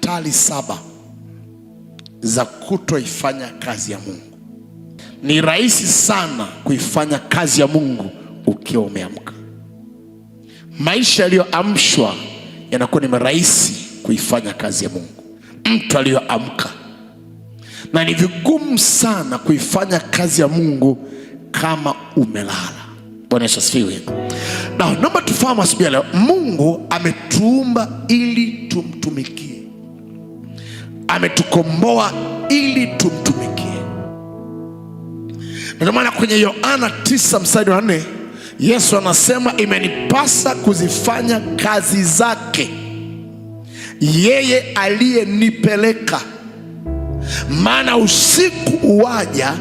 hatari 7 za kutoifanya kazi ya Mungu. Ni rahisi sana kuifanya kazi ya Mungu ukiwa umeamka. Maisha yaliyoamshwa yanakuwa ni rahisi kuifanya kazi ya Mungu, mtu aliyoamka, na ni vigumu sana kuifanya kazi ya Mungu kama umelala. Bwana Yesu asifiwe. Na naomba tufahamu asubuhi ya leo, Mungu ametuumba ili tumtumikie, ametukomboa ili tumtumikie. Ndio maana kwenye Yohana 9:4 Yesu anasema, imenipasa kuzifanya kazi zake yeye aliyenipeleka, maana usiku uwaja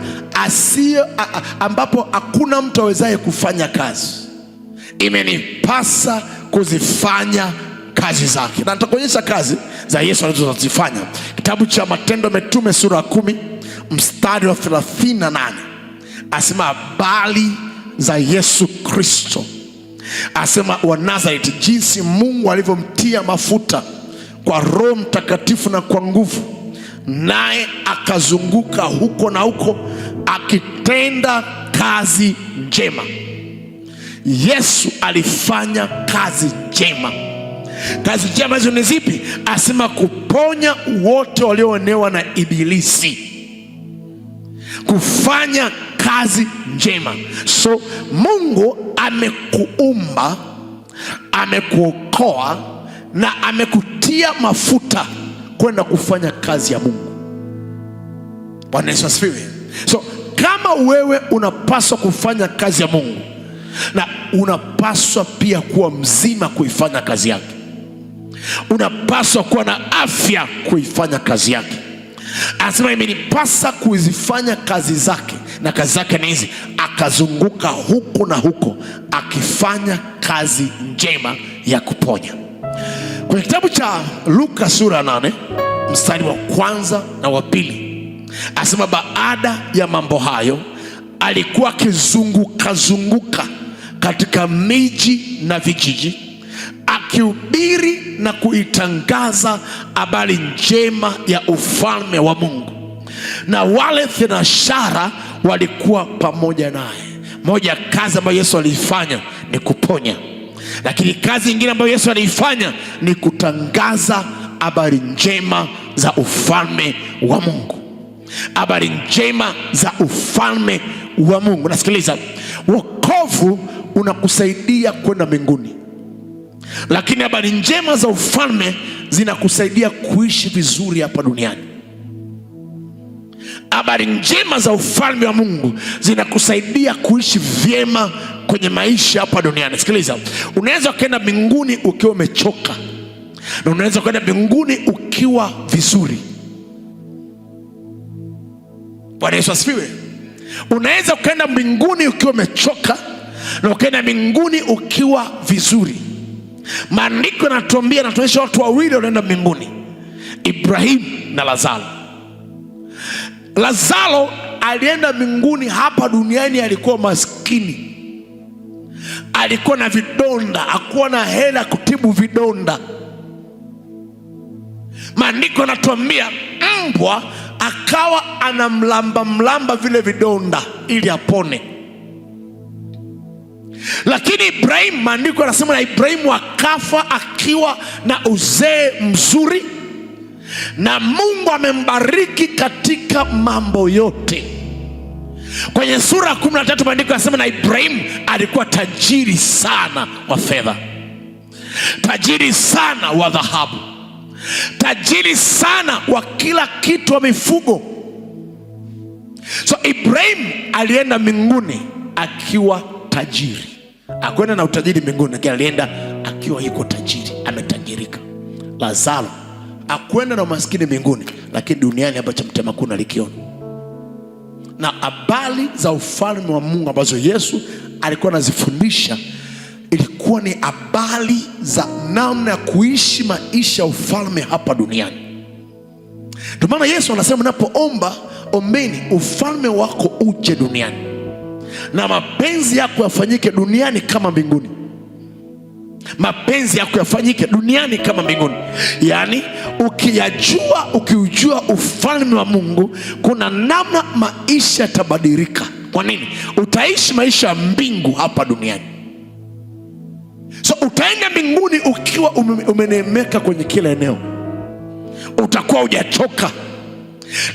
ambapo hakuna mtu awezaye kufanya kazi. Imenipasa kuzifanya kazi zake. Na nitakuonyesha kazi za Yesu alizozifanya. Kitabu cha Matendo ya Mitume sura 10 mstari wa 38 asema habari za Yesu Kristo, asema wa Nazareti, jinsi Mungu alivyomtia mafuta kwa Roho Mtakatifu na kwa nguvu, naye akazunguka huko na huko akitenda kazi njema. Yesu alifanya kazi njema. Kazi njema hizo ni zipi? Asema kuponya wote walioonewa na Ibilisi, kufanya kazi njema. So Mungu amekuumba, amekuokoa na amekutia mafuta kwenda kufanya kazi ya Mungu. Bwana Yesu asifiwe. So kama wewe unapaswa kufanya kazi ya Mungu, na unapaswa pia kuwa mzima kuifanya kazi yake, unapaswa kuwa na afya kuifanya kazi yake. Anasema imenipasa kuzifanya kazi zake, na kazi zake ni hizi: akazunguka huku na huko akifanya kazi njema ya kuponya. Kwenye kitabu cha Luka sura 8 mstari wa 1 na wa 2 asema baada ya mambo hayo alikuwa akizunguka katika miji na vijiji, akihubiri na kuitangaza habari njema ya ufalme wa Mungu, na wale thenashara walikuwa pamoja naye. Moja ya kazi ambayo Yesu aliifanya ni kuponya, lakini kazi nyingine ambayo Yesu aliifanya ni kutangaza habari njema za ufalme wa Mungu. Habari njema za ufalme wa Mungu. Nasikiliza, wokovu unakusaidia kwenda mbinguni, lakini habari njema za ufalme zinakusaidia kuishi vizuri hapa duniani. Habari njema za ufalme wa Mungu zinakusaidia kuishi vyema kwenye maisha hapa duniani. Sikiliza, unaweza kwenda mbinguni ukiwa umechoka, na unaweza kwenda mbinguni ukiwa vizuri. Bwana Yesu asifiwe. Unaweza kwenda mbinguni ukiwa umechoka, na ukaenda mbinguni ukiwa vizuri. Maandiko yanatuambia, yanatuonyesha watu wawili wanaenda mbinguni, Ibrahim na Lazaro. Lazaro alienda mbinguni hapa duniani, alikuwa maskini, alikuwa na vidonda, hakuwa na hela kutibu vidonda. Maandiko yanatuambia mbwa akawa anamlamba vile vidonda ili apone. Lakini Ibrahim, maandiko yanasema na Ibrahimu akafa akiwa na uzee mzuri, na Mungu amembariki katika mambo yote. Kwenye sura 13 maandiko yanasema na Ibrahimu alikuwa tajiri sana wa fedha, tajiri sana wa dhahabu, tajiri sana wa kila kitu wa mifugo. So Ibrahim alienda mbinguni akiwa tajiri. Akwenda na utajiri mbinguni, lakini alienda akiwa yuko tajiri, ametajirika. Lazaro akwenda na umaskini mbinguni, lakini duniani hapa cha mtema kuna likiona. Na habari za ufalme wa Mungu ambazo Yesu alikuwa anazifundisha ilikuwa ni habari za namna ya kuishi maisha ya ufalme hapa duniani. Ndio maana Yesu anasema, napoomba ombeni ufalme wako uje duniani na mapenzi yako yafanyike duniani kama mbinguni. mapenzi yako yafanyike duniani kama mbinguni. Yaani ukiujua ufalme wa Mungu, kuna namna maisha yatabadilika. Kwa nini? Utaishi maisha ya mbingu hapa duniani. So utaenda mbinguni ukiwa umeneemeka kwenye kila eneo, utakuwa hujachoka.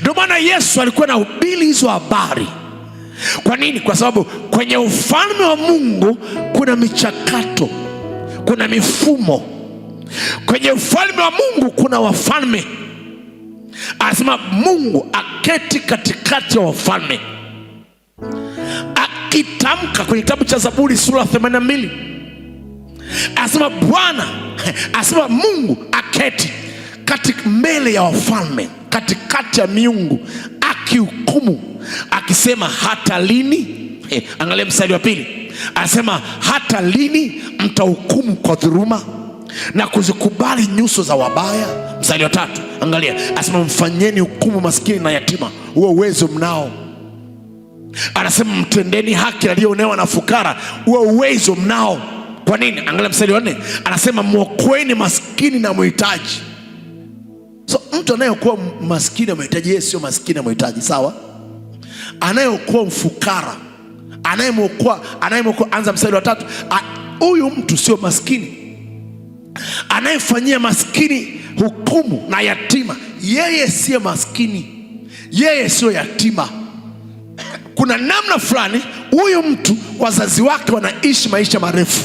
Ndio maana Yesu alikuwa na hubiri hizo habari. Kwa nini? Kwa sababu kwenye ufalme wa Mungu kuna michakato, kuna mifumo. Kwenye ufalme wa Mungu kuna wafalme. Anasema Mungu aketi katikati ya wafalme. Akitamka kwenye kitabu cha Zaburi sura 82, anasema Bwana, anasema Mungu aketi mbele ya wafalme, katikati ya miungu, akihukumu, akisema hata lini? Angalia mstari wa pili, anasema hata lini mtahukumu kwa dhuluma na kuzikubali nyuso za wabaya? Mstari wa tatu, angalia, anasema mfanyeni hukumu maskini na yatima, huo uwezo mnao. Anasema mtendeni haki aliyoonewa na fukara, huo uwezo mnao. Kwa nini? Angalia mstari wa 4, anasema mwokoeni maskini na mhitaji. So mtu anayeokoa maskini na mhitaji, yeye sio maskini na mhitaji, sawa? Anayeokoa mfukara, anayemwokoa, anza mstari wa 3, huyu mtu sio maskini. Anayefanyia maskini hukumu na yatima, yeye sio maskini, yeye sio yatima. Kuna namna fulani huyu mtu wazazi wake wanaishi maisha marefu.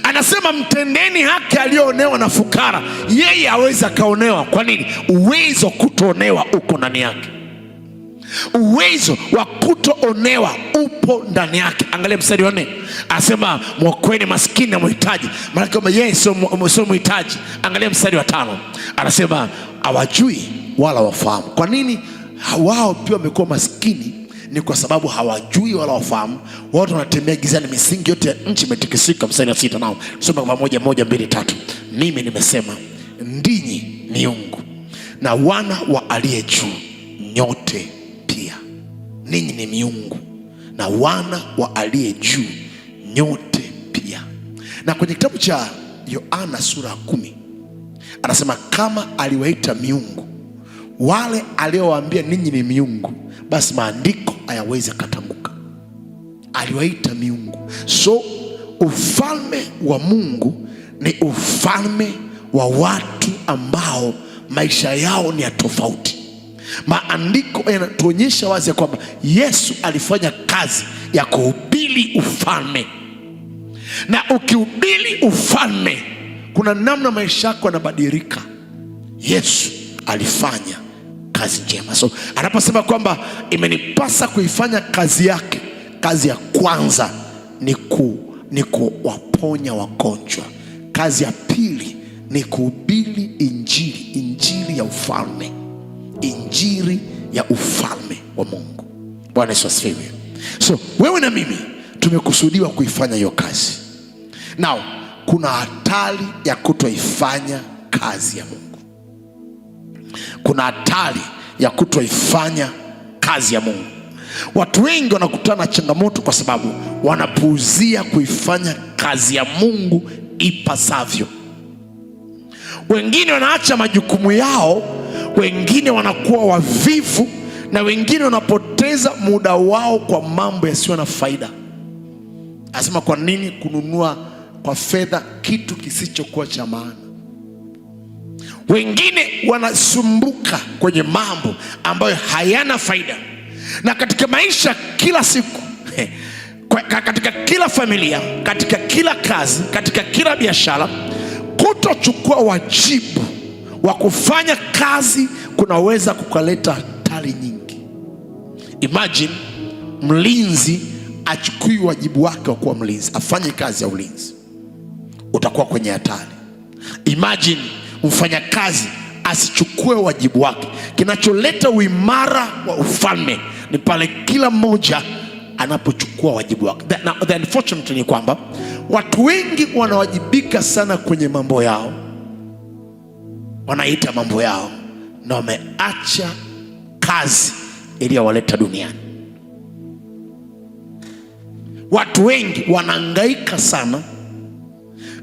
Anasema mtendeni haki aliyoonewa na fukara, yeye hawezi akaonewa. Kwa nini? Uwezo kutoonewa uko ndani yake. Uwezo wa kutoonewa upo ndani yake. Angalia mstari wa 4, anasema mwokoeni maskini na mhitaji, maana kama yeye sio mhitaji. Angalia mstari wa 5, anasema hawajui wala wafahamu. Kwa nini wao pia wamekuwa maskini? Ni kwa sababu hawajui wala wafahamu. Watu wanatembea gizani, misingi yote ya nchi imetikisika. Mstari wa 6 nao soma pamoja, 1, 2, 3. Mimi nimesema ndinyi miungu na wana wa aliye juu nyote pia. Ninyi ni miungu na wana wa aliye juu nyote pia. Na kwenye kitabu cha Yohana sura 10 anasema kama aliwaita miungu wale aliowaambia ninyi ni miungu, basi maandiko hayawezi katanguka. Aliwaita miungu. So ufalme wa Mungu ni ufalme wa watu ambao maisha yao ni ya tofauti. Maandiko yanatuonyesha wazi kwamba Yesu alifanya kazi ya kuhubiri ufalme, na ukihubiri ufalme kuna namna maisha yako yanabadilika. Yesu alifanya kazi njema. So anaposema kwamba imenipasa kuifanya kazi yake, kazi ya kwanza ni kuwaponya wagonjwa. Kazi ya pili ni kuhubiri injili ya ufalme, injili ya ufalme wa Mungu. Bwana Yesu asifiwe. So wewe na mimi tumekusudiwa kuifanya hiyo kazi. Now kuna hatari ya kutoifanya kazi ya Mungu. Kuna hatari ya kutoifanya kazi ya Mungu. Watu wengi wanakutana na changamoto kwa sababu wanapuuzia kuifanya kazi ya Mungu ipasavyo. Wengine wanaacha majukumu yao, wengine wanakuwa wavivu, na wengine wanapoteza muda wao kwa mambo yasiyo na faida. Anasema kwa nini kununua kwa fedha kitu kisichokuwa cha maana? Wengine wanasumbuka kwenye mambo ambayo hayana faida. Na katika maisha kila siku, katika kila familia, katika kila kazi, katika kila biashara, kutochukua wajibu wa kufanya kazi kunaweza kukaleta hatari nyingi. Imagine mlinzi achukui wajibu wake wa kuwa mlinzi, afanye kazi ya ulinzi, utakuwa kwenye hatari. Imagine mfanyakazi asichukue wajibu wake. Kinacholeta uimara wa ufalme ni pale kila mmoja anapochukua wajibu wake. The unfortunate ni kwamba watu wengi wanawajibika sana kwenye mambo yao, wanaita mambo yao, na wameacha kazi iliyowaleta duniani. Watu wengi wanahangaika sana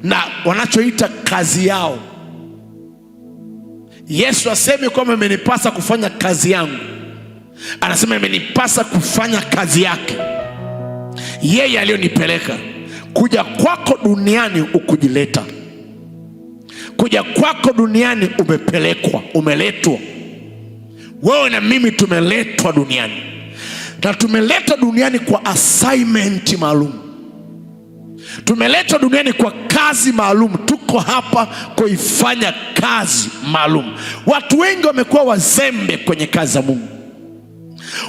na wanachoita kazi yao. Yesu asemi kwamba imenipasa kufanya kazi yangu, anasema imenipasa kufanya kazi yake yeye aliyonipeleka. Kuja kwako duniani ukujileta, kuja kwako duniani umepelekwa, umeletwa. Wewe na mimi tumeletwa duniani, na tumeletwa duniani kwa assignment maalum. Tumeletwa duniani kwa kazi maalum. Tuko hapa kuifanya kazi maalum. Watu wengi wamekuwa wazembe kwenye kazi za Mungu,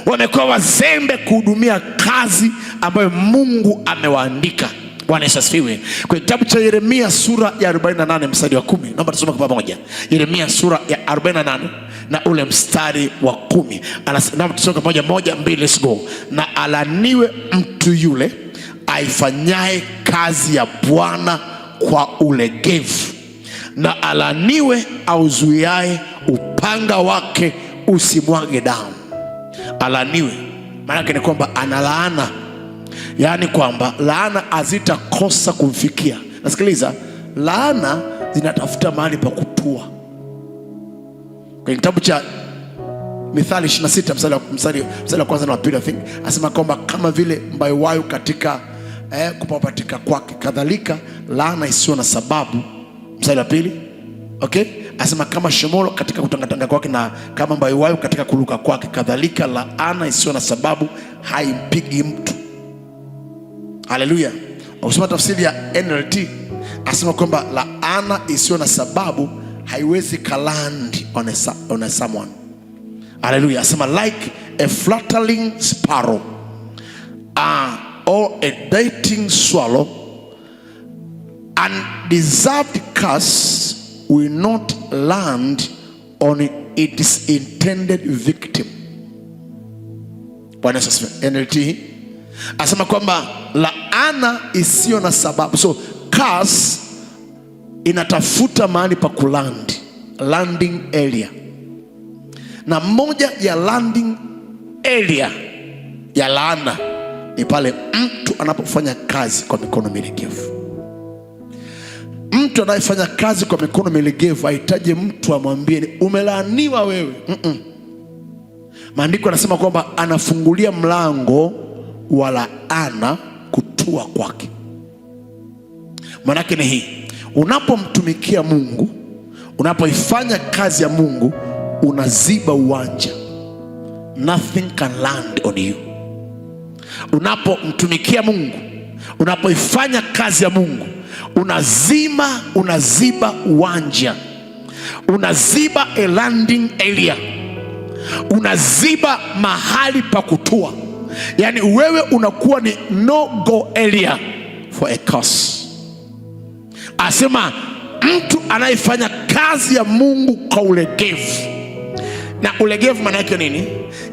wamekuwa wazembe kuhudumia kazi ambayo Mungu amewaandika. Bwana Yesu asifiwe. Kwenye kitabu cha Yeremia sura ya 48 mstari wa 10, naomba tusome kwa pamoja. Yeremia sura ya 48 na ule mstari wa 10. Naomba tusome kwa pamoja, 1, 2, let's go. Na alaniwe mtu yule aifanyaye kazi ya Bwana kwa ulegevu, na alaniwe auzuiaye upanga wake usimwage damu. Alaniwe maana yake ni kwamba analaana, yaani kwamba laana hazitakosa kumfikia. Nasikiliza, laana zinatafuta mahali pa kutua. Kwenye kitabu cha Mithali 26 mstari wa kwanza na wa pili, I think asema kwamba kama vile mbayowayo katika kupapatika kwake, kadhalika laana isiyo na sababu. Mstari wa pili, okay, asema kama shomoro katika kutangatanga kwake, na kama mbayowayo katika kuruka kwake, kadhalika laana isiyo na sababu haimpigi mtu. Haleluya. Ukisoma tafsiri ya NLT asema kwamba laana isiyo na sababu haiwezi kalandi on someone. Haleluya. Asema like a fluttering sparrow or a darting swallow, undeserved curse will not land on its intended victim. Bwana Yesu asifiwe. NLT asema kwamba laana isiyo na sababu, so curse inatafuta mahali pa kulandi, landing area. Na moja ya landing area ya laana ni pale mtu anapofanya kazi kwa mikono milegevu. Mtu anayefanya kazi kwa mikono milegevu hahitaji mtu amwambie umelaaniwa wewe. Maandiko yanasema kwamba anafungulia mlango wa laana kutua kwake. Maanake ni hii: unapomtumikia Mungu, unapoifanya kazi ya Mungu, unaziba uwanja. Nothing can land on you. Unapomtumikia Mungu, unapoifanya kazi ya Mungu, unaziba uwanja, unaziba a landing area, unaziba mahali pa kutua. Yani wewe unakuwa ni no go area for a curse. Asema mtu anayefanya kazi ya Mungu kwa ulegevu. Na ulegevu maana yake nini?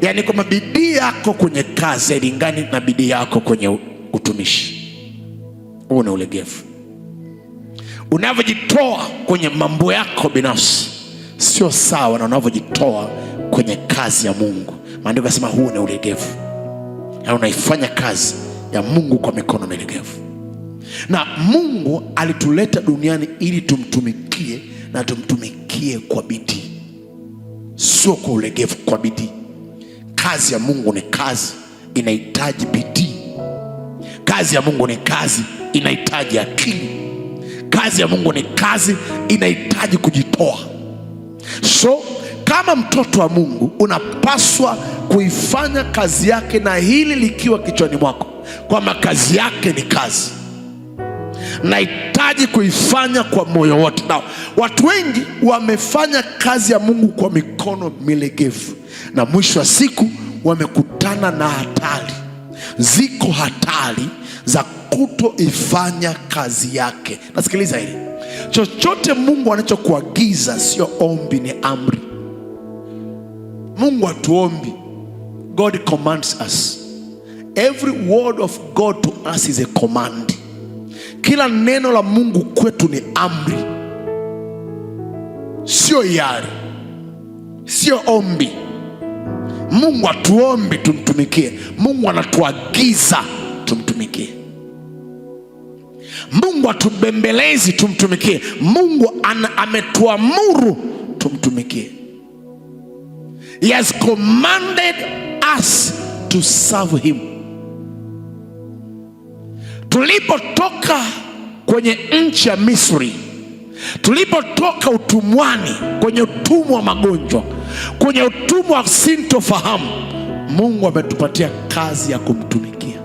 Yani kama bidii yako kwenye kazi hailingani na bidii yako kwenye utumishi, huo ni ulegevu. Unavyojitoa kwenye mambo yako binafsi sio sawa na unavyojitoa kwenye kazi ya Mungu. Maandiko yanasema huo ni ulegevu, na unaifanya kazi ya Mungu kwa mikono milegevu. Na Mungu alituleta duniani ili tumtumikie, na tumtumikie kwa bidii, sio kwa ulegevu, kwa bidii. Kazi ya Mungu ni kazi, inahitaji bidii. Kazi ya Mungu ni kazi, inahitaji akili. Kazi ya Mungu ni kazi, inahitaji kujitoa. So kama mtoto wa Mungu unapaswa kuifanya kazi yake, na hili likiwa kichwani mwako kwamba kazi yake ni kazi, nahitaji kuifanya kwa moyo wote. Na watu wengi wamefanya kazi ya Mungu kwa mikono milegevu, na mwisho wa siku wamekutana na hatari. Ziko hatari za kutoifanya kazi yake. Nasikiliza hili, chochote Mungu anachokuagiza sio ombi, ni amri. Mungu hatuombi. God commands us. Every word of God to us is a command. Kila neno la Mungu kwetu ni amri, sio hiari, sio ombi. Mungu hatuombi tumtumikie, Mungu anatuagiza tumtumikie. Mungu atubembelezi tumtumikie. Mungu ametuamuru tumtumikie. He has commanded us to serve him. Tulipotoka kwenye nchi ya Misri, tulipotoka utumwani, kwenye utumwa wa magonjwa, kwenye utumwa wa sintofahamu, Mungu ametupatia kazi ya kumtumikia.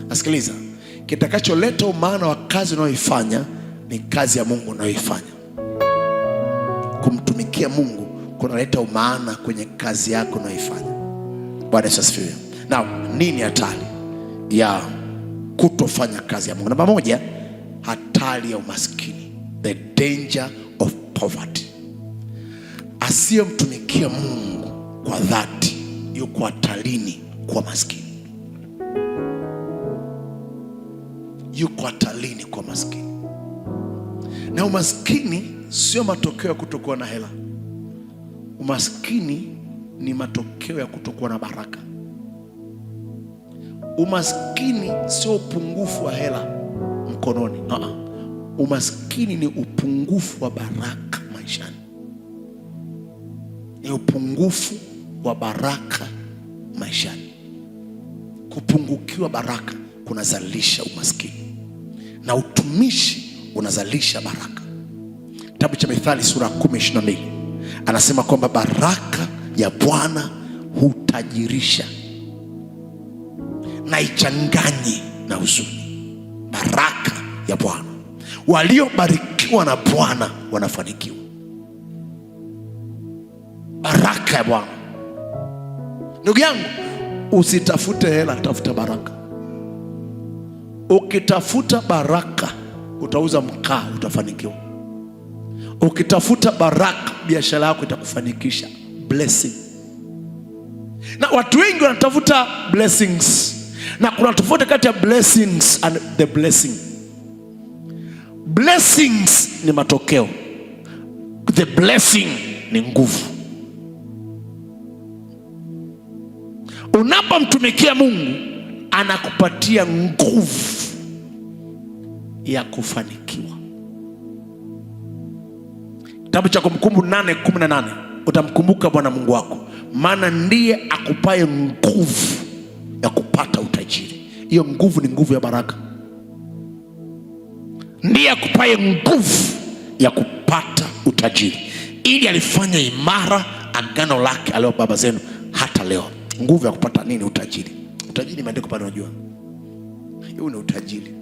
Nasikiliza, kitakacholeta umaana wa kazi unayoifanya ni kazi ya Mungu unayoifanya. Kumtumikia Mungu kunaleta umaana kwenye kazi yako unayoifanya. Bwana Yesu asifiwe. Now, nini hatari ya kutofanya kazi ya Mungu? Namba moja, hatari ya umaskini. The danger of poverty. Asiyemtumikia Mungu kwa dhati yuko hatarini kwa maskini. Yuko hatarini kwa maskini. Na umaskini sio matokeo ya kutokuwa na hela. Umaskini ni matokeo ya kutokuwa na baraka. Umaskini sio upungufu wa hela mkononi. Umaskini ni upungufu wa baraka maishani. Ni upungufu wa baraka maishani. Kupungukiwa baraka kunazalisha umaskini, na utumishi unazalisha baraka. Kitabu cha Mithali sura 10:22 anasema kwamba baraka ya Bwana hutajirisha na ichanganye na huzuni. Baraka ya Bwana, waliobarikiwa na Bwana wanafanikiwa. Baraka ya Bwana. Ndugu yangu, usitafute hela, tafuta baraka. Ukitafuta baraka utauza mkaa, utafanikiwa. Ukitafuta baraka, biashara yako itakufanikisha. Blessing. Na watu wengi wanatafuta blessings, na kuna tofauti kati ya blessings and the blessing. Blessings ni matokeo, the blessing ni nguvu. Unapomtumikia Mungu anakupatia nguvu ya kufanikiwa. Kitabu cha Kumbukumbu 8:18, utamkumbuka Bwana Mungu wako, maana ndiye akupaye nguvu ya kupata utajiri. Hiyo nguvu ni nguvu ya baraka. Ndiye akupaye nguvu ya kupata utajiri, ili alifanya imara agano lake alio baba zenu hata leo. Nguvu ya kupata nini? Utajiri. Utajiri imeandikwa pale, unajua hiyo ni utajiri.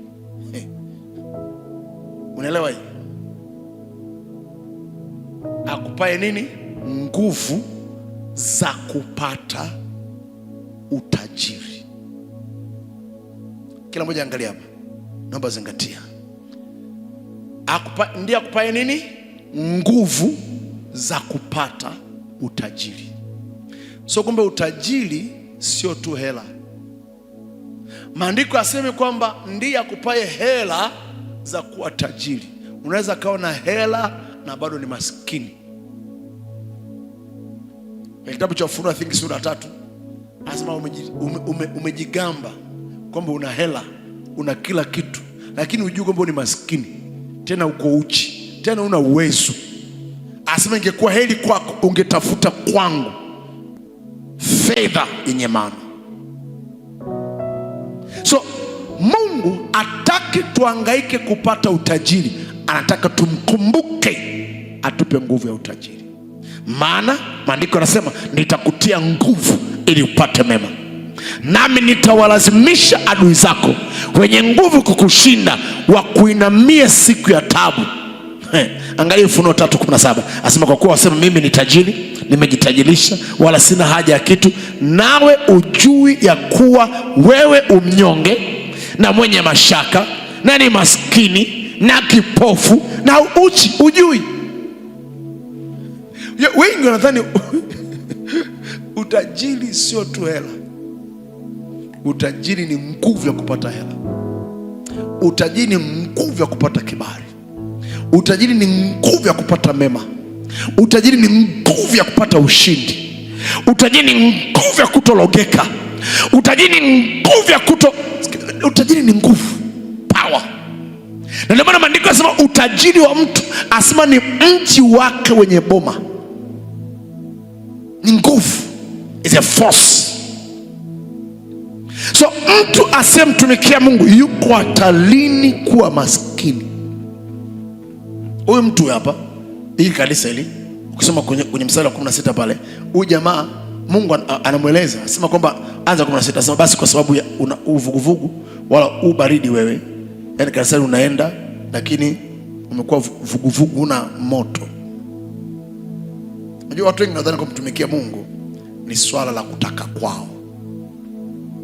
Unaelewa hii? Akupaye nini? Nguvu za kupata utajiri. Kila mmoja angalia hapa, naomba zingatia. Ndiye akupaye nini? Nguvu za kupata utajiri. So kumbe utajiri sio tu hela. Maandiko yaseme kwamba ndiye akupaye hela za kuwa tajiri. Unaweza kawa na hela na bado ni maskini. Kitabu cha Ufunuo sura 3 anasema umejigamba kwamba una hela, una kila kitu, lakini hujui kwamba ni maskini, tena uko uchi, tena una uwezo. Anasema ingekuwa heri kwako ungetafuta kwangu fedha yenye maana. So Mungu hataki tuhangaike kupata utajiri, anataka tumkumbuke, atupe nguvu ya utajiri. Maana maandiko yanasema nitakutia nguvu ili upate mema, nami nitawalazimisha adui zako wenye nguvu kukushinda wakuinamie siku ya taabu. Angalia Ufunuo 3:17, asema kwa kuwa wasema mimi ni tajiri, nimejitajirisha, wala sina haja ya kitu, nawe ujui ya kuwa wewe umnyonge na mwenye mashaka na ni maskini na kipofu na uchi. Ujui. Wengi wanadhani utajiri sio tu hela. Utajiri ni nguvu ya kupata hela. Utajiri ni nguvu ya kupata kibali. Utajiri ni nguvu ya kupata mema. Utajiri ni nguvu ya kupata ushindi. Utajiri ni nguvu ya kutologeka. Utajiri ni nguvu ya utajiri ni nguvu, power. Na ndio maana maandiko yanasema utajiri wa mtu, asema ni mji wake wenye boma. Ni nguvu, is a force. So mtu asiyemtumikia Mungu yuko hatarini kuwa maskini. Huyu mtu hapa, hii kanisa hili, ukisoma kwenye mstari wa 16 pale, huyu jamaa Mungu anamweleza, asema kwamba anza 16, asema basi kwa sababu ya uvuguvugu wala ubaridi wewe, yani kanisani unaenda lakini umekuwa vuguvugu, una moto. Unajua watu wengi nadhani kumtumikia Mungu ni swala la kutaka kwao.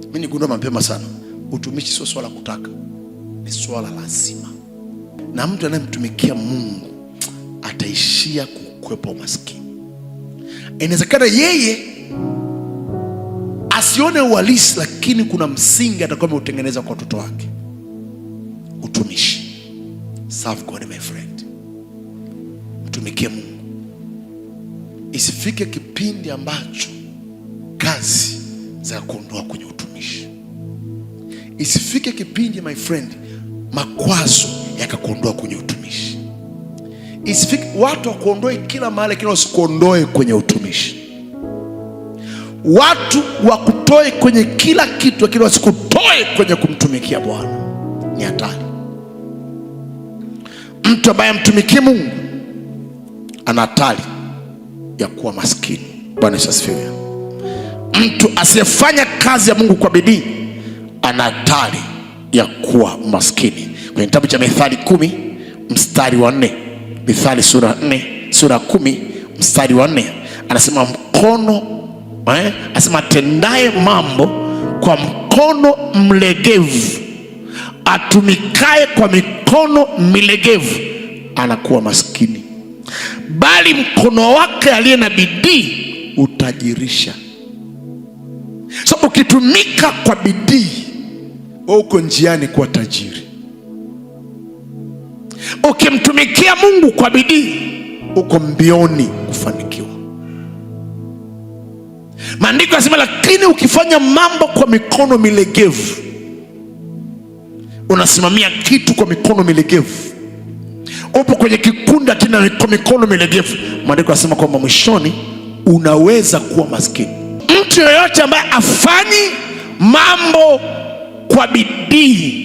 Mimi nigundua mapema sana, utumishi sio swala kutaka, ni swala lazima. Na mtu anayemtumikia Mungu ataishia kukwepa umaskini. Inawezekana yeye asione uhalisi, lakini kuna msingi atakuwa ameutengeneza kwa watoto wake. Utumishi. Serve God my friend. Mtumikie Mungu. Isifike kipindi ambacho kazi za kuondoa kwenye utumishi. Isifike kipindi my friend makwazo yakakuondoa kwenye utumishi. Isifike watu wakuondoe kila mahali, kila usikuondoe kwenye utumishi. Watu wakutoe kwenye kila kitu, kila wasikutoe kwenye kumtumikia Bwana. Ni hatari. Mtu ambaye mtumikie Mungu ana hatari ya kuwa maskini. Bwana Yesu asifiwe. Mtu asiyefanya kazi ya Mungu kwa bidii ana hatari ya kuwa maskini. Kwenye kitabu cha Mithali 10 mstari wa 4, Mithali sura 10 mstari wa 4, anasema anasema atendaye mambo kwa mkono mlegevu, atumikaye kwa mikono milegevu anakuwa maskini, bali mkono wake aliye na bidii utajirisha. So ukitumika kwa bidii, uko njiani kuwa tajiri. Ukimtumikia Mungu kwa bidii, uko mbioni kufanikiwa. Maandiko yanasema, lakini ukifanya mambo kwa mikono milegevu, unasimamia kitu kwa mikono milegevu, upo kwenye kikundi tena kwa mikono milegevu, maandiko yanasema kwamba mwishoni unaweza kuwa maskini. Mtu yoyote ambaye afanyi mambo kwa bidii,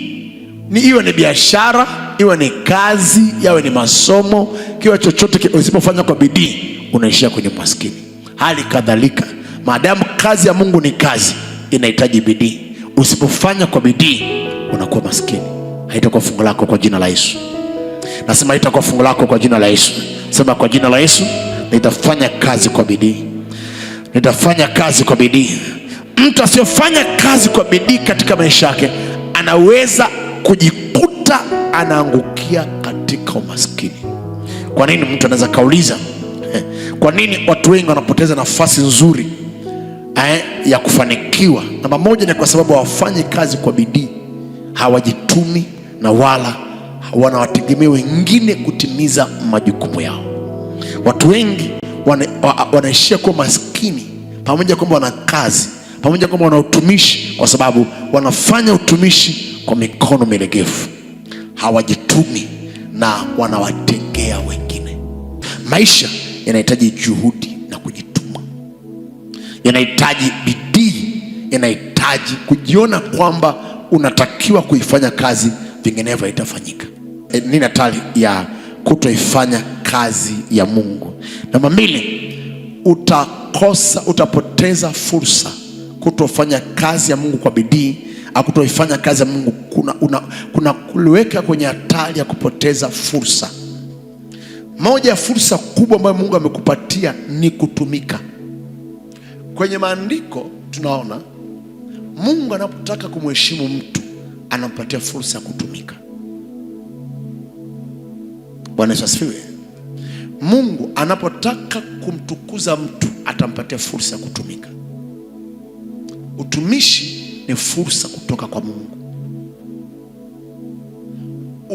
iwe ni biashara, iwe ni kazi, yawe ni masomo, kiwa chochote usipofanya kwa bidii, unaishia kwenye maskini. Hali kadhalika, maadamu kazi ya Mungu ni kazi, inahitaji bidii. Usipofanya kwa bidii, unakuwa maskini. Haitakuwa fungu lako kwa jina la Yesu. Nasema haitakuwa fungu lako kwa jina la Yesu. Sema kwa jina la Yesu, nitafanya kazi kwa bidii. Nitafanya kazi kwa bidii. Mtu asiyofanya kazi kwa bidii katika maisha yake anaweza kujikuta anaangukia katika umaskini. Kwa nini? Mtu anaweza kauliza, kwa nini watu wengi wanapoteza nafasi nzuri ya kufanikiwa? Namba moja ni kwa sababu hawafanyi kazi kwa bidii, hawajitumi na wala wanawategemea wengine kutimiza majukumu yao. Watu wengi wanaishia kuwa maskini, pamoja kwamba wana kazi, pamoja kwamba wana utumishi, kwa sababu wanafanya utumishi kwa mikono milegevu, hawajitumi na wanawategea wengine. Maisha yanahitaji juhudi na kujituma, yanahitaji bidii, yanahitaji kujiona kwamba unatakiwa kuifanya kazi, vinginevyo haitafanyika. Nini hatari ya kutoifanya kazi ya Mungu? Namba 2, utapoteza fursa. Kutofanya kazi ya Mungu kwa bidii, au kutoifanya kazi ya Mungu kuna kuliweka kwenye hatari ya kupoteza fursa. Moja ya fursa kubwa ambayo Mungu amekupatia ni kutumika. Kwenye maandiko tunaona Mungu anapotaka kumheshimu mtu, anampatia fursa ya kutumika. Bwana Yesu asifiwe. Mungu anapotaka kumtukuza mtu, atampatia fursa ya kutumika. Utumishi ni fursa kutoka kwa Mungu.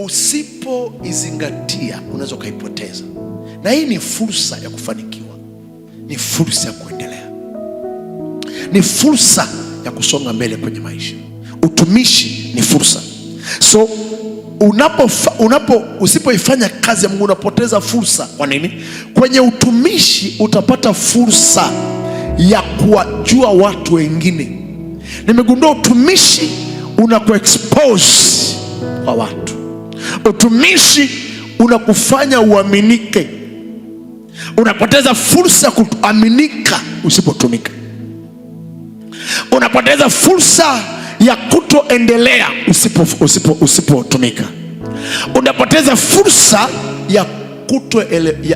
Usipoizingatia unaweza ukaipoteza. Na hii ni fursa ya kufanikiwa, ni fursa ya kuendelea, ni fursa ya kusonga mbele kwenye maisha. Utumishi ni fursa. So Usipoifanya kazi ya Mungu unapoteza fursa. Kwa nini? Kwenye utumishi utapata fursa ya kuwajua watu wengine. Nimegundua utumishi unakuexpose kwa watu. Utumishi unakufanya uaminike. Unapoteza fursa ya kuaminika usipotumika. Unapoteza fursa ya kutoendelea usipotumika. Unapoteza fursa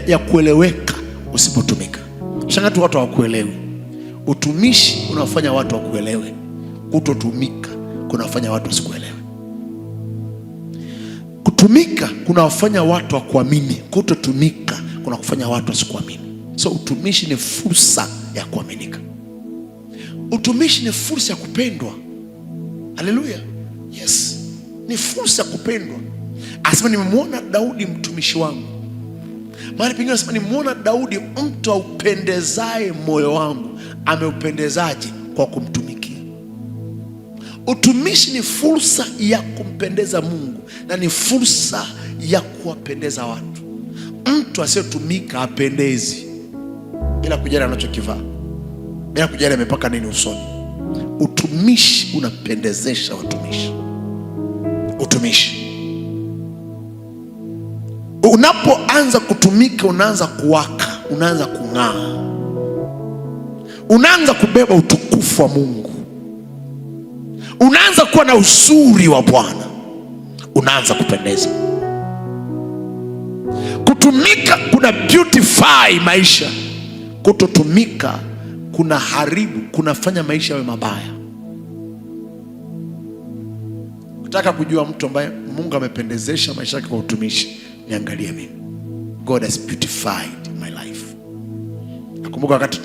ya kueleweka usipotumika. Shangazi, watu hawakuelewi. Utumishi unafanya watu wakuelewe. Kutotumika kunafanya watu wasikuelewe. Kutumika kunawafanya watu wakuamini. Kutotumika kunakufanya watu wasikuamini. So utumishi ni fursa ya kuaminika. Utumishi ni fursa ya kupendwa. Haleluya. Yes, ni fursa ya kupendwa. Asema nimemwona Daudi mtumishi wangu. Mahali pengine asema nimemwona Daudi mtu aupendezaye moyo wangu. Ameupendezaje? Kwa kumtumikia. Utumishi ni fursa ya kumpendeza Mungu na ni fursa ya kuwapendeza watu. Mtu asiyetumika hapendezi, bila kujali anachokivaa, bila kujali amepaka nini usoni. Utumishi unapendezesha watumishi. Utumishi, unapoanza kutumika, unaanza kuwaka, unaanza kung'aa, unaanza kubeba utukufu wa Mungu, unaanza kuwa na uzuri wa Bwana, unaanza kupendeza. Kutumika kuna beautify maisha. Kutotumika kuna haribu, kunafanya maisha yawe mabaya. Ukitaka kujua mtu ambaye Mungu amependezesha maisha yake kwa utumishi, niangalie mimi. God has beautified my life. Nakumbuka wakati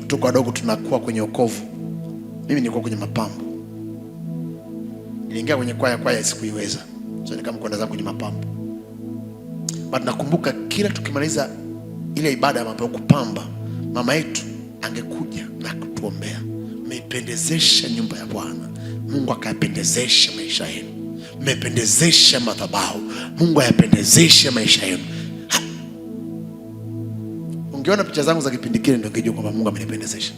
tuko wadogo tunakuwa kwenye wokovu, mimi nilikuwa kwenye mapambo. Niliingia kwenye kwaya sikuiweza, so nikama kwenda zangu kwenye mapambo. But nakumbuka kila tukimaliza ile ibada ya mambo kupamba, mama yetu angekuja na kutuombea, mmependezesha nyumba ya Bwana, Mungu akayapendezesha maisha yenu. Mmependezesha madhabahu, Mungu ayapendezesha maisha yenu. Ungeona picha zangu za kipindi kile ndio ungejua kwamba Mungu amenipendezesha.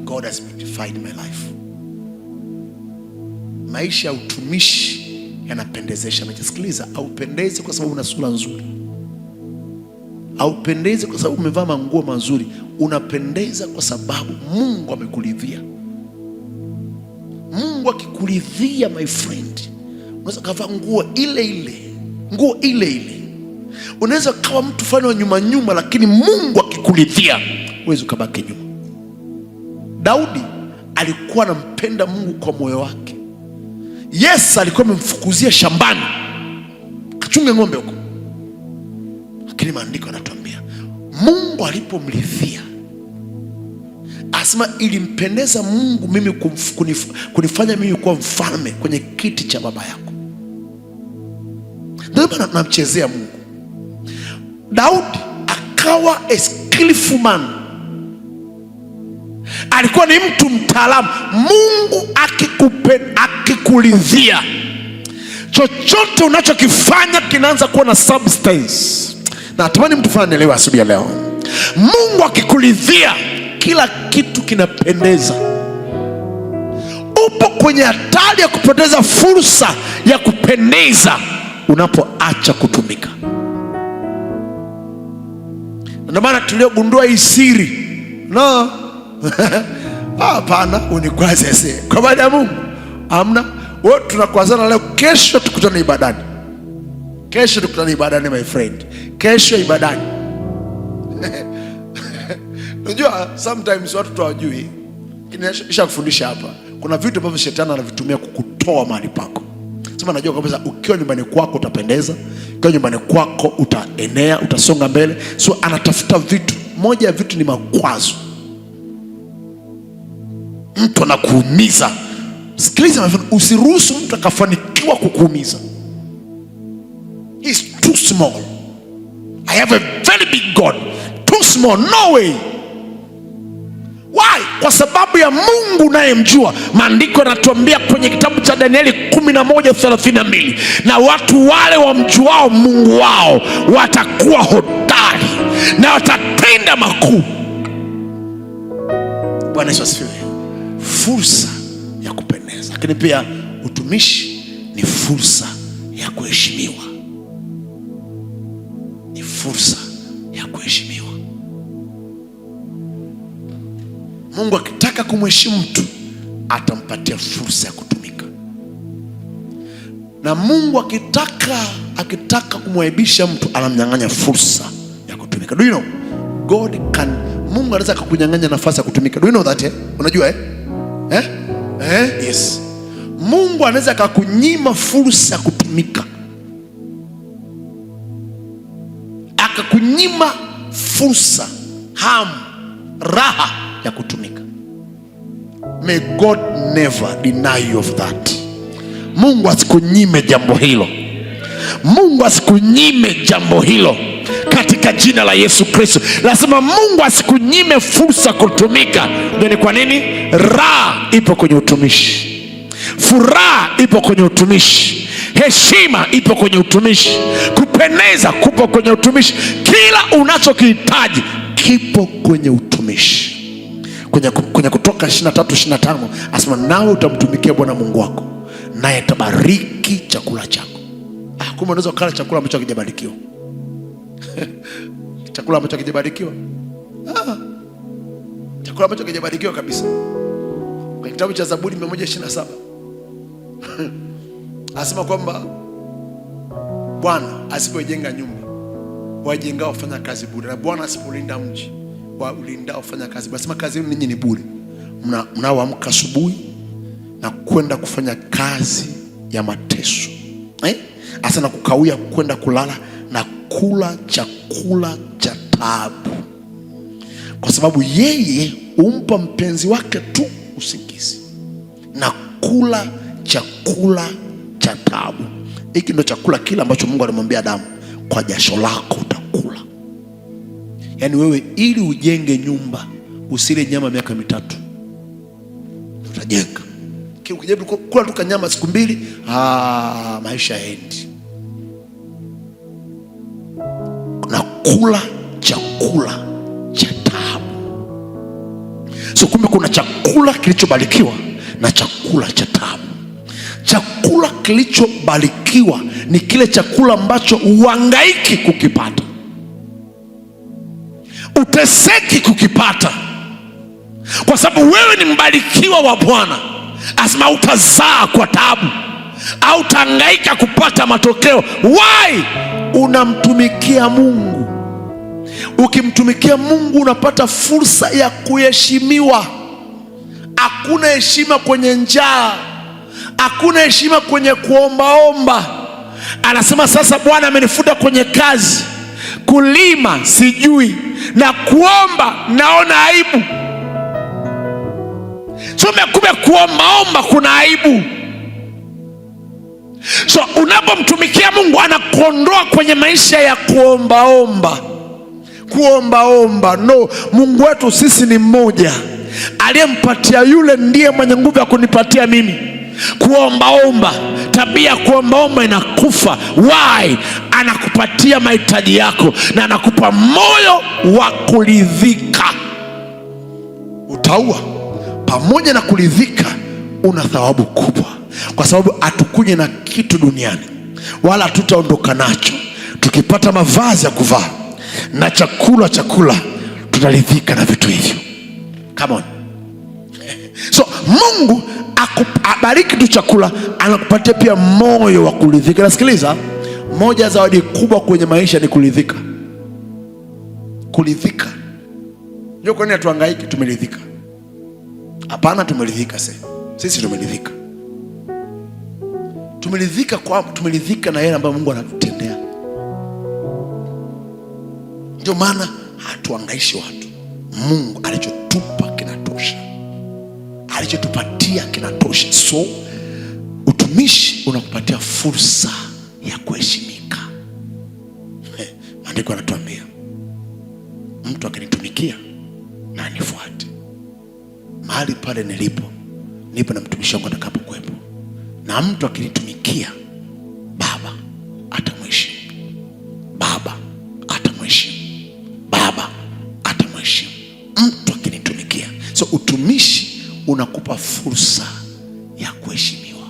God has beautified my life. Maisha ya utumishi yanapendezesha maisha. Sikiliza, haupendezi kwa sababu una sura nzuri, haupendezi kwa sababu umevaa manguo mazuri. Unapendeza kwa sababu Mungu amekuridhia. Mungu akikuridhia, my friend, unaweza kuvaa nguo ile ile. Unaweza kawa mtu fulani wa nyuma, lakini Mungu akikuridhia huwezi ukabaki nyuma. Daudi alikuwa anampenda Mungu kwa moyo wake. Yes, alikuwa amemfukuzia shambani kachunge ng'ombe huko, lakini maandiko yanatuambia Mungu alipomridhia, asema ilimpendeza Mungu mimi kunifanya mimi kuwa mfalme kwenye kiti cha baba yako. Ndio maana namchezea Mungu. Daudi akawa a skillful man. Alikuwa ni mtu mtaalamu. Mungu akikuridhia, chochote unachokifanya kinaanza kuwa na substance. Na natamani mtu fulani elewe asubuhi ya leo, Mungu akikuridhia kila kitu kinapendeza. Upo kwenye hatari ya kupoteza fursa ya kupendeza unapoacha kutumika. Ndio maana tuliogundua hii siri, no hapana, unikwaze sasa kwa baada ya Mungu. Amna, wote tunakwazana leo, kesho tukutane ibadani. Kesho tukutane ibadani my friend. Kesho ibadani. Unajua sometimes watu hawajui, kisha kufundisha hapa, kuna vitu ambavyo shetani anavitumia kukutoa mahali pako. Sema najua kabisa ukiwa nyumbani kwako utapendeza, ukiwa nyumbani kwako utaenea, utasonga mbele. So anatafuta vitu, moja ya vitu ni makwazo. Mtu anakuumiza. Sikiliza, usiruhusu mtu akafanikiwa kukuumiza. He's too small. I have a very big God. Too small, no way. Why? kwa sababu ya Mungu unayemjua. Maandiko yanatuambia kwenye kitabu cha Danieli 11:32, na watu wale wamjuao Mungu wao watakuwa hodari na watatenda makuu. Bwana Yesu asifiwe. Fursa ya kupendeza, lakini pia utumishi ni fursa ya kuheshimiwa. Ni fursa ya kuheshimiwa. Mungu akitaka kumheshimu mtu atampatia fursa ya kutumika, na Mungu akitaka kumwaibisha mtu anamnyang'anya fursa ya kutumika. Do you know Mungu anaweza kukunyang'anya nafasi ya kutumika. Do you know that? Unajua yes. Mungu anaweza akakunyima fursa ya kutumika, akakunyima fursa, hamu, raha ya kutumika. May God never deny you of that. Mungu asikunyime jambo hilo. Mungu asikunyime jambo hilo katika jina la Yesu Kristo. Lazima Mungu asikunyime fursa kutumika. Ndio ni kwa nini raha ipo kwenye utumishi, furaha ipo kwenye utumishi, heshima ipo kwenye utumishi, kupendeza kupo kwenye utumishi. Kila unachokihitaji kipo kwenye utumishi. Kwenye Kutoka 23:25 asema, nawe utamtumikia Bwana Mungu wako, naye atabariki chakula chako. Kumbe unaweza kula chakula ambacho hakijabarikiwa. Chakula ambacho hakijabarikiwa, chakula ambacho hakijabarikiwa kabisa. Kwa kitabu cha Zaburi 127 asema kwamba Bwana asipojenga nyumba, wajengao wafanya kazi bure, na Bwana asipolinda mji, walindao wafanya kazi bure. Asema kazi yenu ninyi ni bure, mnaoamka asubuhi na kwenda kufanya kazi ya mateso, asa na kukawia kwenda kulala na kula chakula cha taabu, kwa sababu yeye humpa mpenzi wake tu usingizi, na kula chakula cha taabu. Hiki ndio chakula kile ambacho Mungu alimwambia Adamu, kwa jasho lako utakula. Yaani wewe ili ujenge nyumba, usile nyama miaka 3, utajenga. Ukijaribu kula tu nyama siku 2, maisha yaendi. Na kula chakula cha taabu. So kumbe kuna chakula kilichobarikiwa na chakula cha taabu. Chakula kilichobarikiwa ni kile chakula ambacho uhangaiki kukipata, uteseki kukipata, kwa sababu wewe ni mbarikiwa wa Bwana. Asema utazaa kwa taabu, au utahangaika kupata matokeo. Why? Unamtumikia Mungu. Ukimtumikia Mungu unapata fursa ya kuheshimiwa. Hakuna heshima kwenye njaa, hakuna heshima kwenye kuombaomba. Anasema sasa Bwana amenifuta kwenye kazi, kulima sijui, na kuomba naona aibu. So kumbe kuombaomba kuna aibu. So unapomtumikia Mungu anakuondoa kwenye maisha ya kuombaomba. No, Mungu wetu sisi ni mmoja. Aliyempatia yule ndiye mwenye nguvu ya kunipatia mimi. Kuombaomba, tabia kuombaomba inakufa. Why? Anakupatia mahitaji yako na anakupa moyo wa kuridhika. Utaua pamoja na kuridhika, una thawabu kubwa, kwa sababu hatukuja na kitu duniani wala hatutaondoka nacho. Tukipata mavazi ya kuvaa na chakula tutaridhika na vitu hivyo. Come on. So Mungu akubariki tu chakula, anakupatia pia moyo wa kuridhika. Nasikiliza, moja ya zawadi kubwa kwenye maisha ni kuridhika. Kuridhika. Ndio kwa nini hatuhangaiki? Tumeridhika. Hapana, tumeridhika sasa. Sisi tumeridhika. Tumeridhika na yale ambayo Mungu anatutendea. Ndio maana hatuhangaishi watu. Mungu alichotupa kinatosha, alichotupatia kinatosha. So utumishi unakupatia fursa ya kuheshimika. Maandiko yanatuambia mtu akinitumikia na anifuate, mahali pale nipo na mtumishi wangu atakapokuwepo, na mtu akinitumikia, Baba atamheshimu, Baba atamheshimu, Baba atamheshimu. Mtu akinitumikia. So utumishi unakupa fursa ya kuheshimiwa.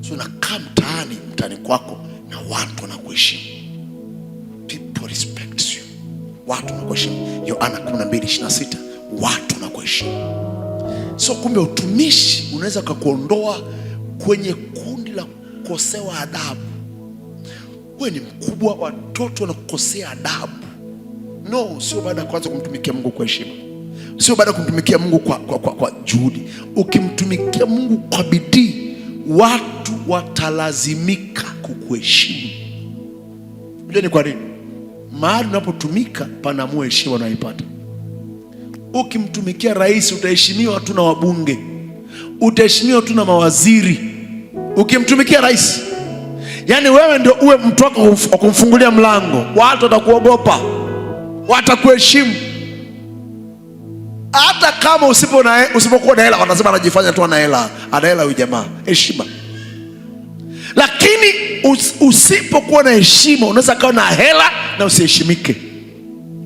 So unakaa mtaani kwako na watu wanakuheshimu. People respect you. Watu wanakuheshimu. Yohana 12:26, watu wanakuheshimu. So kumbe utumishi unaweza kukuondoa kwenye kundi la kukosewa adabu. Wewe ni mkubwa, watoto wanakukosea adabu. No, sio baada ya kwanza kumtumikia Mungu kwa heshima. Sio baada ya kumtumikia Mungu kwa juhudi. Ukimtumikia Mungu kwa bidii, watu watalazimika kukuheshimu. Unajua ni kwa nini? Mahali unapotumika panaamua heshima unaipata. Ukimtumikia rais utaheshimiwa tu na wabunge, utaheshimiwa tu na mawaziri. Ukimtumikia rais, yani wewe ndio uwe mtu wako wa kumfungulia mlango, watu watakuogopa, watakuheshimu. Hata kama usipokuwa na hela, wanasema anajifanya tu ana hela huyu jamaa. Heshima. Lakini usipokuwa na heshima, unaweza kuwa na hela na usiheshimike.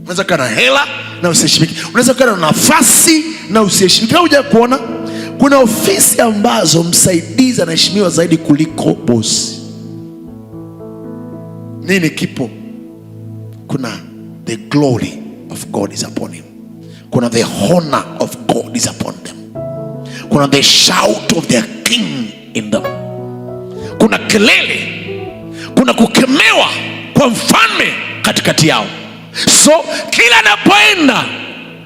Unaweza kuwa na hela na usiheshimike. Unaweza kuwa na nafasi na usiheshimike. Huja kuona kuna ofisi ambazo msaidizi anaheshimiwa zaidi kuliko bosi. Nini kipo? Kuna the glory of God is upon him. Kuna the honor of God is upon them. Kuna the shout of their king in them. Kuna kelele, kuna kukemewa kwa mfalme katikati yao. So kila anapoenda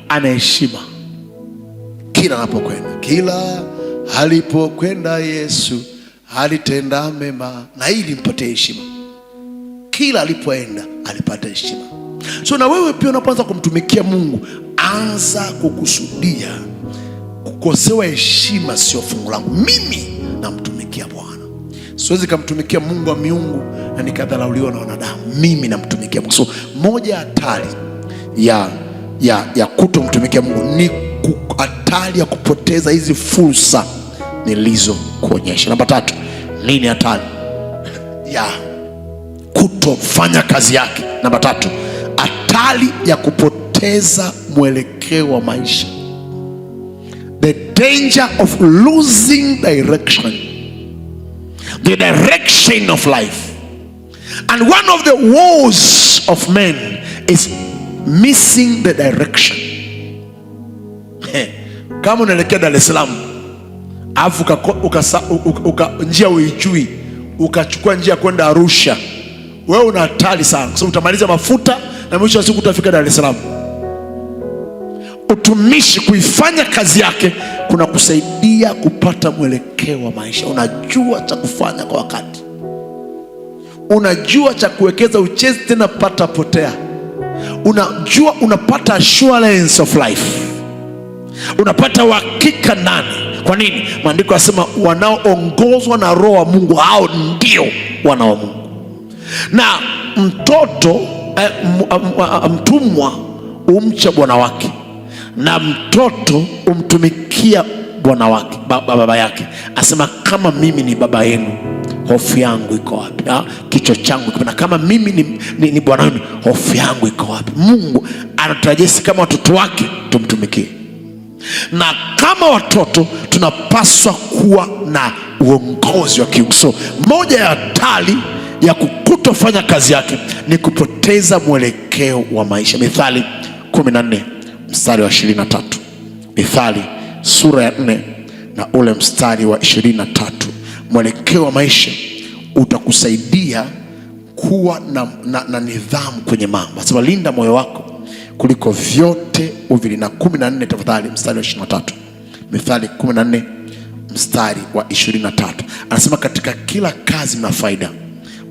ana heshima. Kila anapokwenda, kila alipokwenda Yesu alitenda mema, na ili mpate heshima. Kila alipoenda alipata heshima. So na wewe pia unapoanza kumtumikia Mungu, anza kukusudia kukosewa heshima sio fungu langu. Mimi namtumikia Bwana. Siwezi kumtumikia Mungu wa miungu na nikadharauliwa na wanadamu. Mimi namtumikia Mungu. So moja hatari ya kutomtumikia Mungu ni hatari ya kupoteza hizi fursa nilizokuonyesha. Namba 3, nini hatari ya kutofanya kazi yake? Namba 3, hatari ya kupoteza mwelekeo wa maisha. The danger of losing direction. The direction of life. And one of the woes of men is missing the direction. Kama unaelekea Dar es Salaam, afu njia uijui, ukachukua njia kwenda Arusha, wewe una hatari sana, kwa sababu utamaliza mafuta na mwisho wa siku utafika Dar es Salaam. Utumishi, kuifanya kazi yake, kuna kusaidia kupata mwelekeo wa maisha. Unajua cha kufanya kwa wakati, unajua cha kuwekeza, uchezi tena pata potea. Unajua unapata assurance of life, unapata uhakika ndani. Kwa nini? Maandiko yanasema wanaoongozwa na Roho wa Mungu hao ndio wana wa Mungu. Na mtumwa umcha bwana wake, na mtoto umtumikia bwana wake, baba yake. Asema kama mimi ni baba yenu, hofu yangu iko wapi? Kichwa changu kipo. Na kama mimi ni bwana wenu, hofu yangu iko wapi? Mungu anatarajia kama watoto wake tumtumikie. Na kama watoto tunapaswa kuwa na uongozi wa kiungu. So moja ya hatari ya kutofanya kazi yake ni kupoteza mwelekeo wa maisha. Mithali 14 mstari wa 23. Mithali sura ya 4 na ule mstari wa 23. Mwelekeo wa maisha utakusaidia kuwa na nidhamu kwenye mambo. Sasa linda moyo wako kuliko vyote uvili. Na 14 tafadhali mstari wa 23. Mithali 14 mstari wa 23. Anasema katika kila kazi mna faida,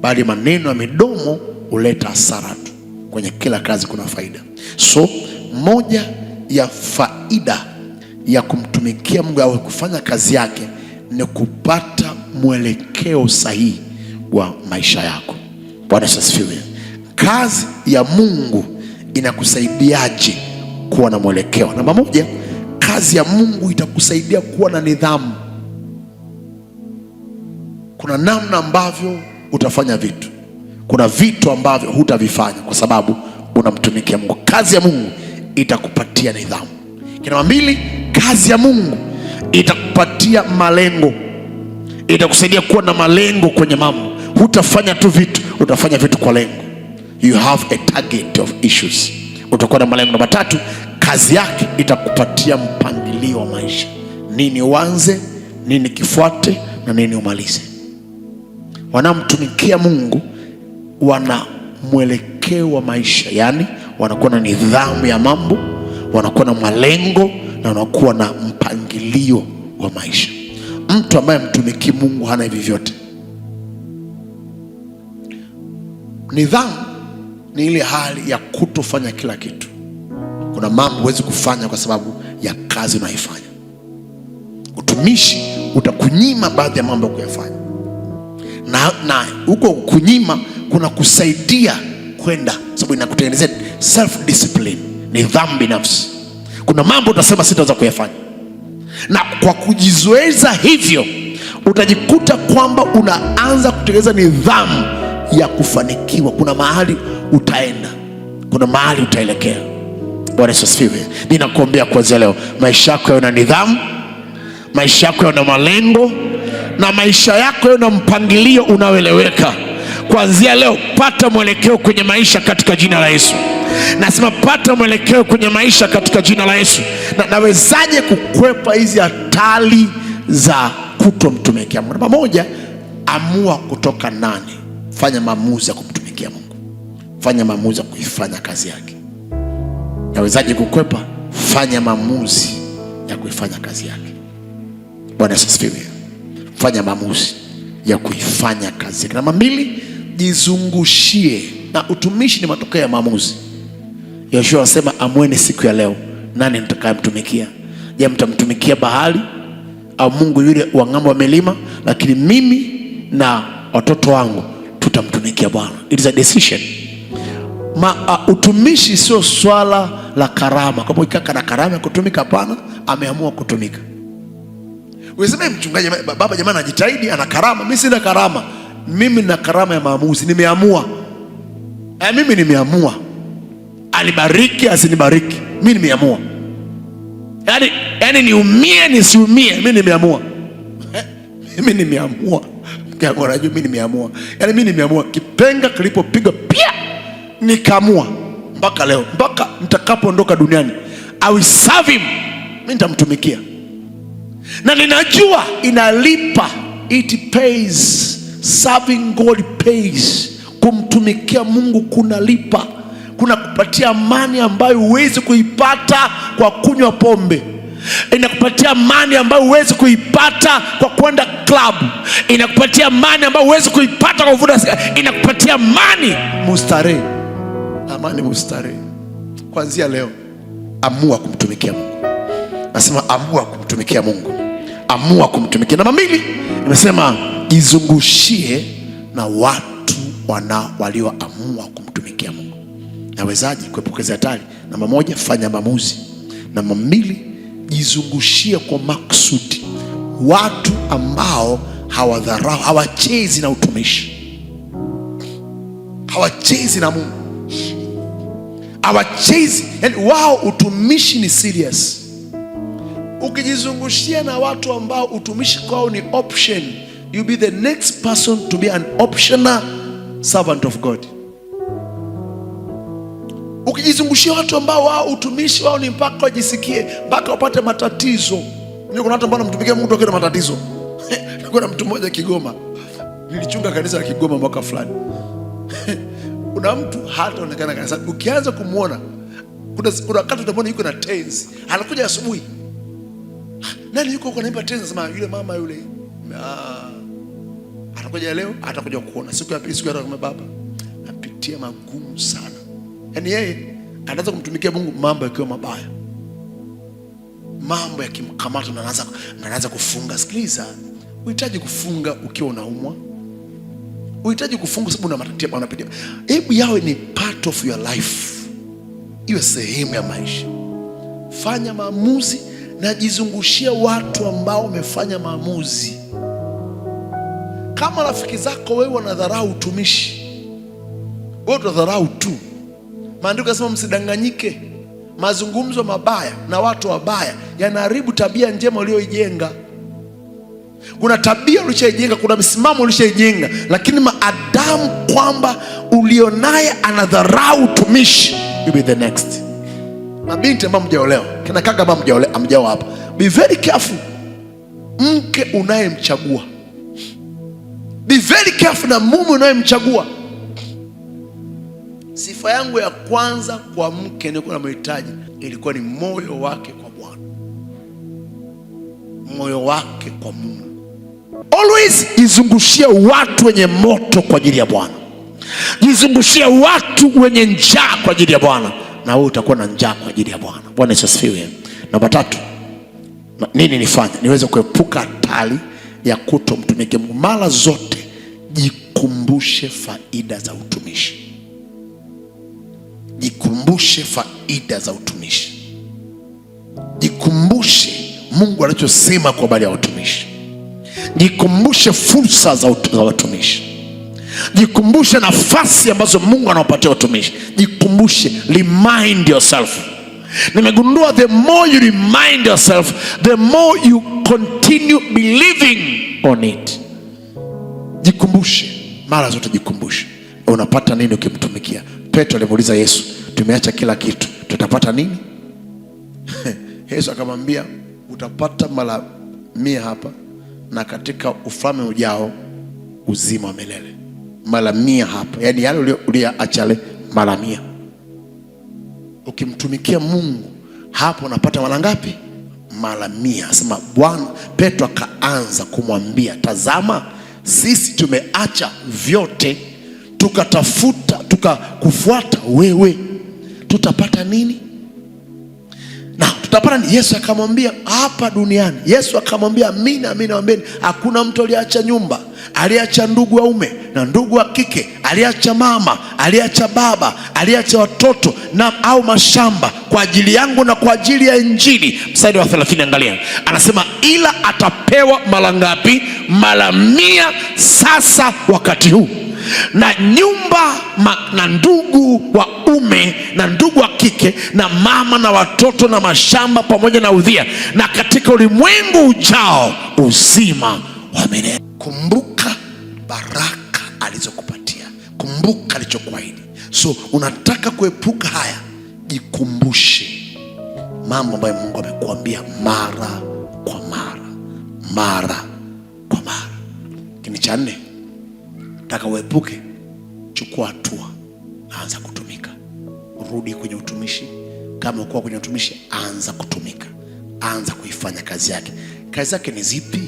bali maneno ya midomo huleta hasara tu. Kwenye kila kazi kuna faida. So moja ya faida ya kumtumikia Mungu au kufanya kazi yake ni kupata mwelekeo sahihi wa maisha yako. Bwana asifiwe. Kazi ya Mungu inakusaidiaje kuwa na mwelekeo? Namba 1, kazi ya Mungu itakusaidia kuwa na nidhamu. Kuna namna ambavyo utafanya vitu, kuna vitu ambavyo hutavifanya kwa sababu unamtumikia Mungu. Kazi ya Mungu itakupatia nidhamu. Namba 2, kazi ya Mungu itakupatia malengo, itakusaidia kuwa na malengo kwenye mambo. Hutafanya tu vitu, utafanya vitu kwa lengo. You have a target of issues. Utakuwa na malengo. Namba 3, kazi yake itakupatia mpangilio wa maisha. Nini uanze, nini kifuate na nini umalize. Wanamtumikia Mungu wana mwelekeo wa maisha, yani wanakuwa na nidhamu ya mambo, wanakuwa na malengo na wanakuwa na mpangilio wa maisha. Mtu ambaye mtumiki Mungu hana hivi vyote. Nidhamu ni ile hali ya kutofanya kila kitu. Kuna mambo huwezi kufanya kwa sababu ya kazi unaifanya. Utumishi utakunyima baadhi ya mambo ya kuyafanya, na huko kunyima kuna kusaidia kwenda, sababu inakutengenezea self discipline, nidhamu binafsi. Kuna mambo utasema sitaweza kuyafanya, na kwa kujizoeza hivyo utajikuta kwamba unaanza kutengeneza nidhamu ya kufanikiwa. Kuna mahali utaenda, kuna mahali utaelekea. Bwana Yesu asifiwe. Ninakuombea kuanzia leo maisha yako yawe na nidhamu, maisha yako yawe na malengo, na maisha yako yawe na mpangilio unaoeleweka. Kuanzia leo pata mwelekeo kwenye maisha katika jina la Yesu. Nasema pata mwelekeo kwenye maisha katika jina la Yesu. Na nawezaje kukwepa hizi hatari za kutomtumikia Mungu? Namba 1, amua kutoka ndani. Fanya maamuzi ya kumtumikia Mungu. Fanya maamuzi ya kuifanya kazi yake. Nawezaje kukwepa? Fanya maamuzi ya kuifanya kazi yake. Bwana Yesu asifiwe. Fanya maamuzi ya kuifanya kazi yake. Namba 2, jizungushie. Na utumishi ni matokeo ya maamuzi. Yoshua anasema, amweni siku ya leo nani nitakayemtumikia. Je, mtamtumikia Baali au Mungu yule wa ng'ambo wa milima? Lakini mimi na watoto wangu tutamtumikia Bwana. It is a decision. Utumishi sio swala la karama. Kama ukaka na karama ya kutumika, hapana, ameamua kutumika. Unasema mchungaji, baba jamani anajitahidi, ana karama. Mimi sina karama. Mimi na karama ya maamuzi. Nimeamua. Mimi nimeamua. Alibariki asinibariki, mimi nimeamua. Yani niumie nisiumie, mimi nimeamua. Mimi nimeamua. Unajua mimi nimeamua. Yani mimi nimeamua. Kipenga kilipopiga pia nikaamua. Mpaka leo, mpaka nitakapoondoka duniani, I will serve him. Mimi nitamtumikia. Na ninajua inalipa. It pays. Serving God pays. Kumtumikia Mungu kunalipa. Kuna kupatia amani ambayo huwezi kuipata kwa kunywa pombe. Inakupatia amani ambayo huwezi kuipata kwa kwenda club. Inakupatia amani ambayo huwezi kuipata kwa kuvuta sigara. Inakupatia amani mustarehe. Amani mustarehe. Kuanzia leo amua kumtumikia Mungu. Nasema amua kumtumikia Mungu. Amua kumtumikia. Namba 2, nimesema jizungushie na watu walioamua kumtumikia Mungu. Nawezaje kuepuka hatari? Namba 1, fanya maamuzi. Namba 2, jizungushie kwa maksudi watu ambao hawadharau, hawachezi na utumishi, hawachezi na Mungu, hawachezi. Yani wao utumishi ni serious. Ukijizungushia na watu ambao utumishi kwao ni option, you be the next person to be an optional servant of God. Ukijizungushia watu ambao wao utumishi wao ni mpaka wajisikie, mpaka wapate matatizo. Kuna watu ambao wanamtumikia Mungu toka na matatizo. Kuna mtu mmoja Kigoma, nilichunga kanisa la Kigoma mwaka fulani. Kuna mtu hata onekana kanisa, ukianza kumuona kuna wakati utamwona yuko na tenzi. Anakuja asubuhi, nani yuko huko anaimba tenzi? Sema yule mama yule. Atakuja leo, atakuja kuona siku ya pili, siku ya tatu, baba napitia magumu sana. Yani yeye anaanza kumtumikia Mungu mambo yakiwa mabaya, mambo yakimkamata na anaanza kufunga. Sikiliza, unahitaji kufunga ukiwa unaumwa, unahitaji kufunga sababu una matatizo unapitia. Hebu yawe ni part of your life, iwe sehemu ya maisha. Fanya maamuzi najizungushia watu ambao wamefanya maamuzi. Kama rafiki zako wewe wanadharau utumishi, wewe utadharau tu. Maandiko yanasema msidanganyike, mazungumzo mabaya na watu wabaya yanaharibu tabia njema uliyoijenga. Kuna tabia ulishajenga, kuna msimamo ulishajenga, lakini maadamu kwamba ulionaye anadharau utumishi, you be the next. Mabinti ambao mjaolewa, kina kaka ambao mjaoa hapa, be very careful mke unayemchagua. Be very careful na mume unayemchagua. Sifa yangu ya kwanza kwa mke nilikuwa namhitaji ilikuwa ni moyo wake kwa Bwana, moyo wake kwa Mungu. Always jizungushie watu wenye moto kwa ajili ya Bwana. Jizungushie watu wenye njaa kwa ajili ya Bwana, na wewe utakuwa na njaa kwa ajili ya Bwana. Bwana Yesu asifiwe. Namba 3, nini nifanye niweze kuepuka hatari ya kutomtumikia Mungu? Mara zote jikumbushe faida za utumishi. Jikumbushe faida za utumishi. Jikumbushe Mungu anachosema kwa habari ya utumishi. Jikumbushe fursa za utumishi. Jikumbushe nafasi ambazo Mungu anawapatia utumishi. Jikumbushe, remind yourself. Nimegundua the more you remind yourself, the more you continue believing on it. Jikumbushe, mara zote jikumbushe. Unapata nini ukimtumikia? Petro alimuuliza Yesu, tumeacha kila kitu, tutapata nini? Yesu akamwambia, utapata mara 100 hapa, na katika ufalme ujao uzima wa milele. Mara 100 hapa, yani yale uliyoacha mara 100. Ukimtumikia Mungu hapo unapata mara ngapi? Mara 100. Sema Bwana. Petro akaanza kumwambia, tazama, sisi tumeacha vyote tukatafuta tukakufuata wewe, tutapata nini? Na tutapata nini? Yesu akamwambia, hapa duniani, Yesu akamwambia, amina nawaambieni, hakuna mtu aliacha nyumba, aliacha ndugu waume na ndugu wa kike, aliacha mama, aliacha baba, aliacha watoto na au mashamba kwa ajili yangu na kwa ajili ya Injili. Mstari wa 30, angalia, anasema ila atapewa mara ngapi? Mara 100 sasa wakati huu, na nyumba na ndugu wa ume na ndugu wa kike na mama na watoto na mashamba pamoja na udhia, na katika ulimwengu ujao uzima wa milele. Kumbuka baraka alizokupatia, kumbuka alichokuahidi. So unataka kuepuka haya, jikumbushe mambo ambayo Mungu amekuambia mara kwa mara, mara kwa mara. Kini cha 4, nataka uepuke, chukua hatua, anza kutumika. Rudi kwenye utumishi. Kama uko kwenye utumishi, anza kutumika, anza kuifanya kazi yake. Kazi zake ni zipi?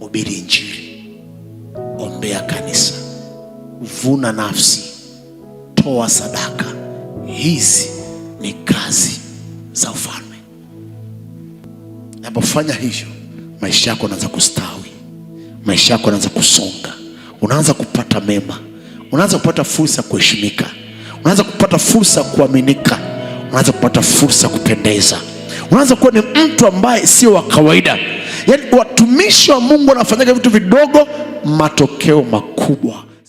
Hubiri Injili, ombea kanisa, vuna nafsi, toa sadaka. Hizi ni kazi za ufalme. Unapofanya hivyo, maisha yako yanaanza kustawi, maisha yako yanaanza kusonga, unaanza kupata mema, unaanza kupata fursa ya kuheshimika, unaanza kupata fursa ya kuaminika, unaanza kupata fursa ya kupendeza, unaanza kuwa ni mtu ambaye sio wa kawaida. Yaani watumishi wa Mungu wanafanya vitu vidogo, matokeo makubwa.